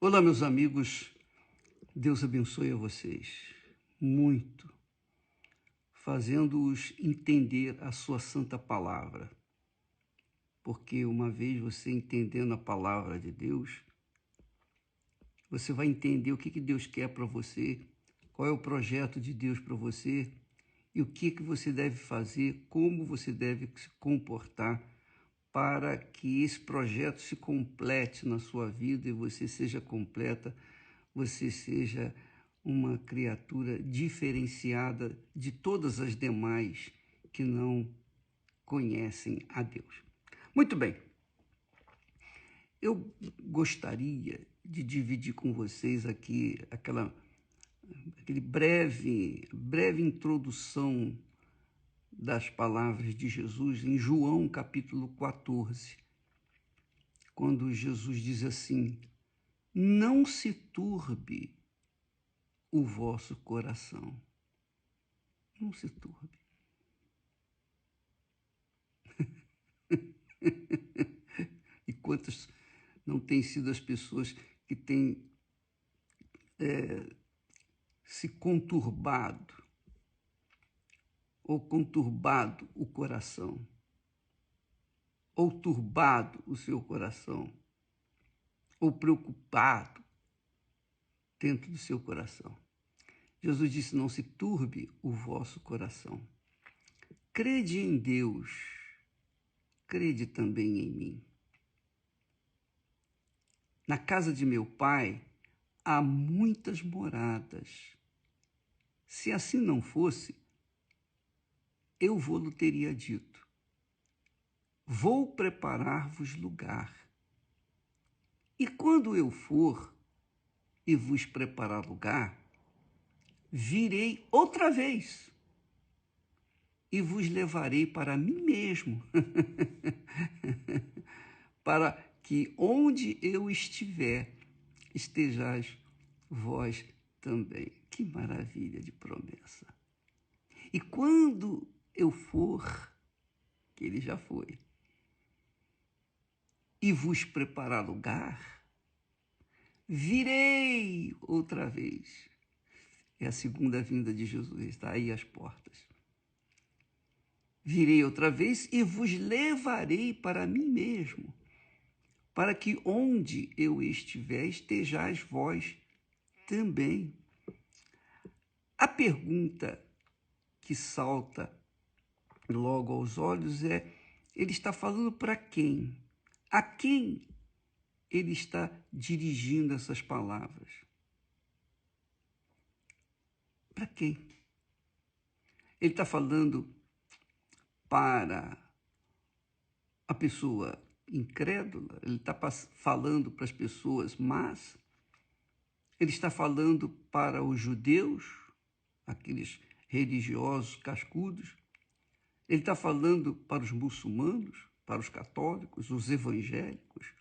Olá, meus amigos, Deus abençoe a vocês muito, fazendo-os entender a sua santa palavra. Porque uma vez você entendendo a palavra de Deus, você vai entender o que Deus quer para você, qual é o projeto de Deus para você e o que você deve fazer, como você deve se comportar para que esse projeto se complete na sua vida e você seja completa, você seja uma criatura diferenciada de todas as demais que não conhecem a Deus. Muito bem, eu gostaria de dividir com vocês aqui aquele breve introdução das palavras de Jesus em João capítulo 14, quando Jesus diz assim: não se turbe o vosso coração. Não se turbe. E quantas não têm sido as pessoas que têm se conturbado ou conturbado o coração, ou turbado o seu coração, ou preocupado dentro do seu coração. Jesus disse: não se turbe o vosso coração. Crede em Deus, crede também em mim. Na casa de meu Pai há muitas moradas. Se assim não fosse, eu vou-lhe teria dito: vou preparar-vos lugar. E quando eu for e vos preparar lugar, virei outra vez e vos levarei para mim mesmo, para que onde eu estiver, estejais vós também. Que maravilha de promessa! E quando eu for, que ele já foi, e vos preparar lugar, virei outra vez. É a segunda vinda de Jesus, está aí às portas. Virei outra vez e vos levarei para mim mesmo, para que onde eu estiver, estejais vós também. A pergunta que salta logo aos olhos é: ele está falando para quem? A quem ele está dirigindo essas palavras? Para quem? Ele está falando para a pessoa incrédula? Ele está falando para as pessoas más? Ele está falando para os judeus, aqueles religiosos cascudos? Ele está falando para os muçulmanos, para os católicos, os evangélicos?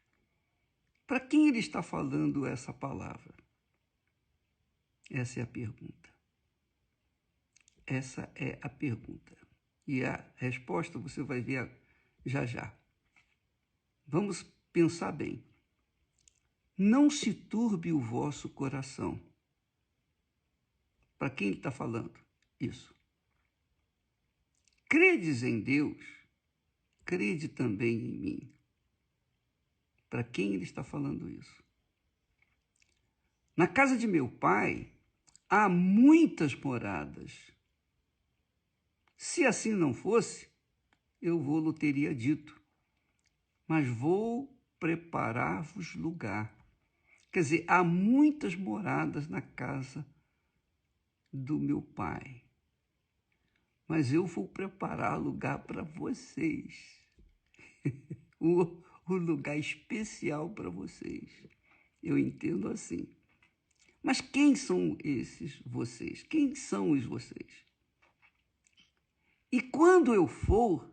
Para quem ele está falando essa palavra? Essa é a pergunta. Essa é a pergunta. E a resposta você vai ver já já. Vamos pensar bem. Não se turbe o vosso coração. Para quem ele está falando isso? Credes em Deus, crede também em mim. Para quem ele está falando isso? Na casa de meu Pai há muitas moradas. Se assim não fosse, eu vou-lhe teria dito, mas vou preparar-vos lugar. Quer dizer, há muitas moradas na casa do meu Pai, mas eu vou preparar lugar para vocês, um lugar especial para vocês. Eu entendo assim. Mas quem são esses vocês? Quem são os vocês? E quando eu for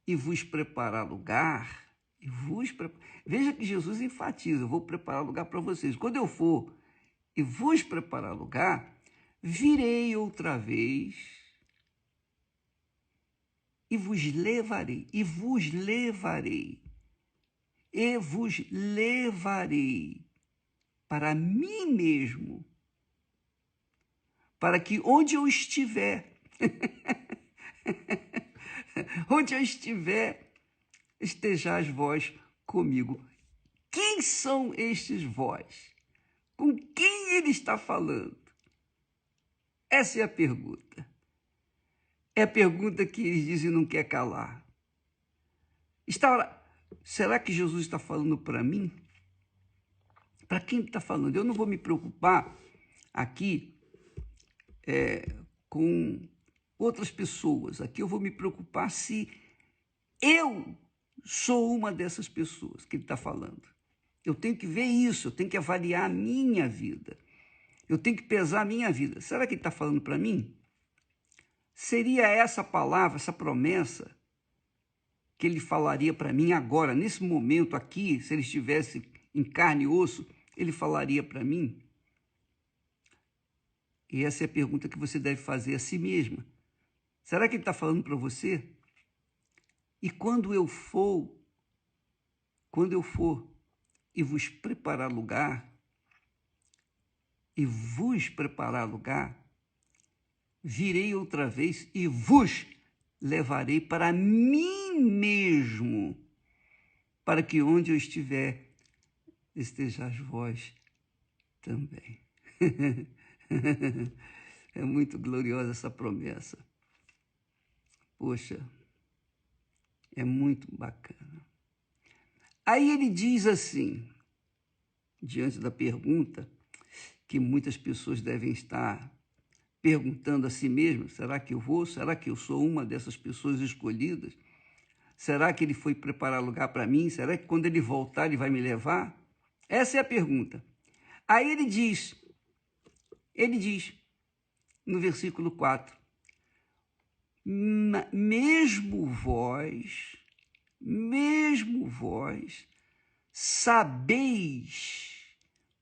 e vos preparar lugar, veja que Jesus enfatiza: eu vou preparar lugar para vocês. Quando eu for e vos preparar lugar, virei outra vez e vos levarei, e vos levarei, e vos levarei para mim mesmo, para que onde eu estiver, onde eu estiver, estejais vós comigo. Quem são estes vós? Com quem ele está falando? Essa é a pergunta. É a pergunta que eles dizem não quer calar. Será que Jesus está falando para mim? Para quem ele está falando? Eu não vou me preocupar aqui com outras pessoas. Aqui eu vou me preocupar se eu sou uma dessas pessoas que ele está falando. Eu tenho que ver isso, eu tenho que avaliar a minha vida. Eu tenho que pesar a minha vida. Será que ele está falando para mim? Seria essa palavra, essa promessa que ele falaria para mim agora, nesse momento aqui, se ele estivesse em carne e osso, ele falaria para mim? E essa é a pergunta que você deve fazer a si mesma. Será que ele está falando para você? E quando eu for e vos preparar lugar, virei outra vez e vos levarei para mim mesmo, para que onde eu estiver, estejais vós também. É muito gloriosa essa promessa. Poxa, é muito bacana. Aí ele diz assim, diante da pergunta que muitas pessoas devem estar perguntando a si mesmas, será que eu vou? Será que eu sou uma dessas pessoas escolhidas? Será que ele foi preparar lugar para mim? Será que quando ele voltar ele vai me levar? Essa é a pergunta. Aí ele diz no versículo 4, mesmo vós sabeis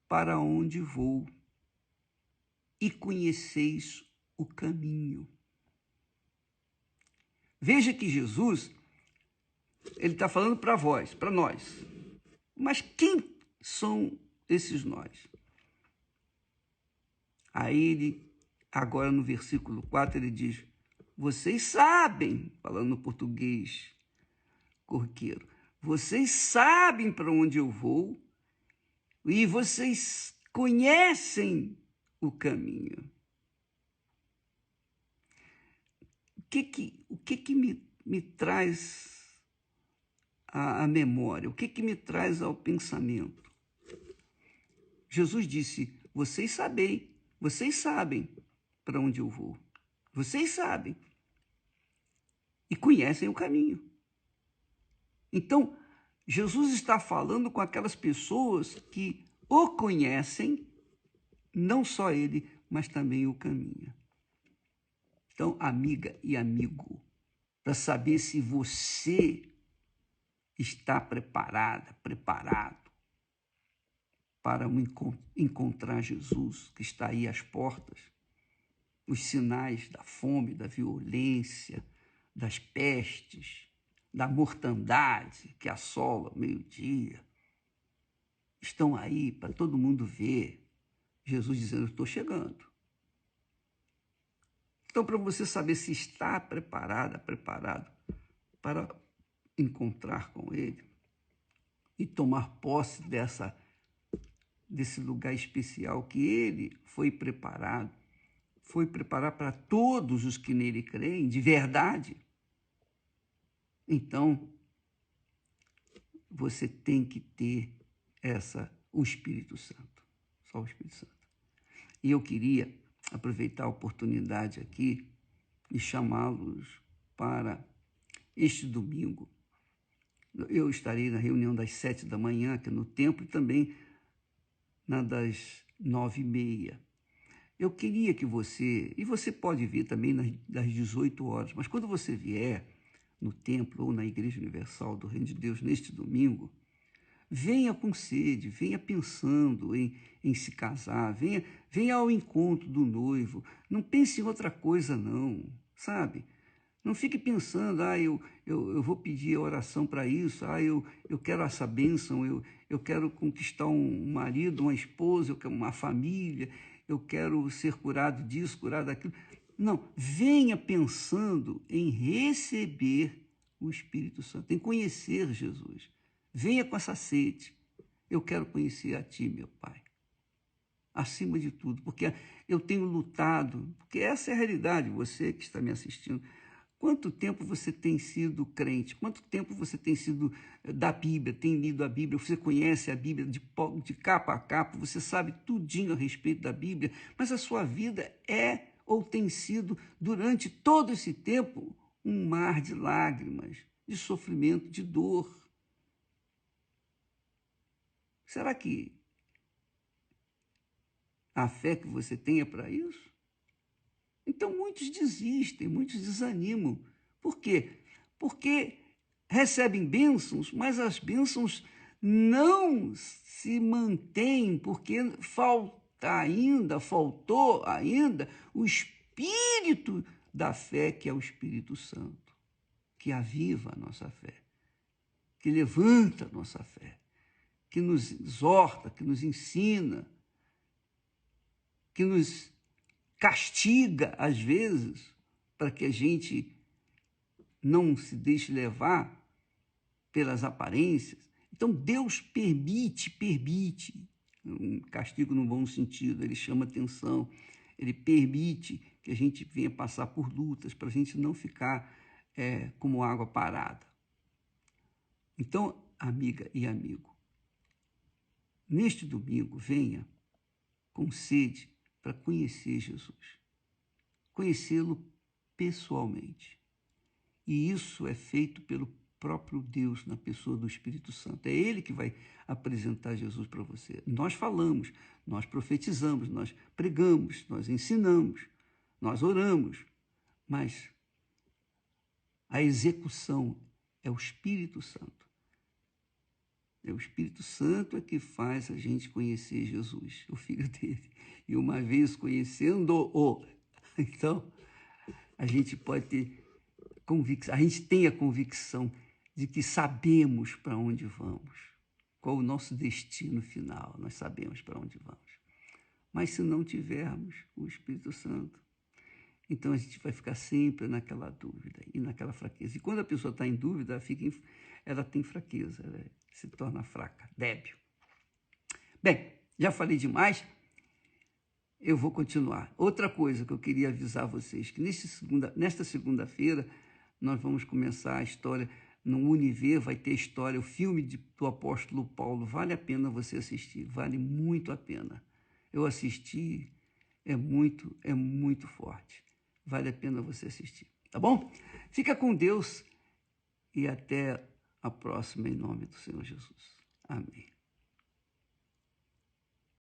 para onde vou e conheceis o caminho. Veja que Jesus, ele está falando para vós, para nós. Mas quem são esses nós? Aí ele, agora no versículo 4, ele diz, vocês sabem, falando no português corriqueiro, vocês sabem para onde eu vou e vocês conhecem o caminho. O que me traz à memória? O que me traz ao pensamento? Jesus disse, vocês sabem para onde eu vou. Vocês sabem. E conhecem o caminho. Então, Jesus está falando com aquelas pessoas que o conhecem, não só ele, mas também o caminho. Então, amiga e amigo, para saber se você está preparado para encontrar Jesus, que está aí às portas, os sinais da fome, da violência, das pestes, da mortandade que assola o meio-dia, estão aí para todo mundo ver. Jesus dizendo, estou chegando. Então, para você saber se está preparado para encontrar com Ele e tomar posse desse lugar especial que Ele foi preparar para todos os que nele creem, de verdade. Então, você tem que ter o Espírito Santo, só o Espírito Santo. E eu queria aproveitar a oportunidade aqui e chamá-los para este domingo. Eu estarei na reunião das 7 da manhã aqui no templo e também na das 9h30. Eu queria que você, e você pode vir também das 18 horas, mas quando você vier no templo ou na Igreja Universal do Reino de Deus neste domingo, venha com sede, venha pensando em se casar, venha ao encontro do noivo. Não pense em outra coisa, não, sabe? Não fique pensando, eu vou pedir oração para isso, eu quero essa bênção, eu quero conquistar um marido, uma esposa, eu quero uma família, eu quero ser curado disso, curado daquilo. Não, venha pensando em receber o Espírito Santo, em conhecer Jesus. Venha com essa sede. Eu quero conhecer a Ti, meu Pai, acima de tudo, porque eu tenho lutado, porque essa é a realidade, você que está me assistindo. Quanto tempo você tem sido crente? Quanto tempo você tem sido da Bíblia, tem lido a Bíblia? Você conhece a Bíblia de capa a capa? Você sabe tudinho a respeito da Bíblia? Mas a sua vida é ou tem sido, durante todo esse tempo, um mar de lágrimas, de sofrimento, de dor. Será que a fé que você tem é para isso? Então muitos desistem, muitos desanimam. Por quê? Porque recebem bênçãos, mas as bênçãos não se mantêm, porque faltou ainda o Espírito da fé, que é o Espírito Santo, que aviva a nossa fé, que levanta a nossa fé, que nos exorta, que nos ensina, que nos castiga, às vezes, para que a gente não se deixe levar pelas aparências. Então, Deus permite, um castigo no bom sentido, ele chama atenção, ele permite que a gente venha passar por lutas, para a gente não ficar como água parada. Então, amiga e amigo, neste domingo, venha com sede para conhecer Jesus, conhecê-lo pessoalmente. E isso é feito pelo próprio Deus na pessoa do Espírito Santo. É Ele que vai apresentar Jesus para você. Nós falamos, nós profetizamos, nós pregamos, nós ensinamos, nós oramos, mas a execução é o Espírito Santo. É o Espírito Santo é que faz a gente conhecer Jesus, o Filho dele. E uma vez conhecendo-o, então a gente pode ter convicção, a gente tem a convicção de que sabemos para onde vamos, qual o nosso destino final, nós sabemos para onde vamos. Mas se não tivermos o Espírito Santo, então a gente vai ficar sempre naquela dúvida e naquela fraqueza. E quando a pessoa está em dúvida, ela tem fraqueza, ela se torna fraca, débil. Bem, já falei demais, eu vou continuar. Outra coisa que eu queria avisar vocês, que nesta segunda-feira, nós vamos começar a história, no Univer vai ter história, o filme do apóstolo Paulo, vale a pena você assistir, vale muito a pena. Eu assisti, é muito forte, vale a pena você assistir, tá bom? Fica com Deus e até a próxima, em nome do Senhor Jesus. Amém.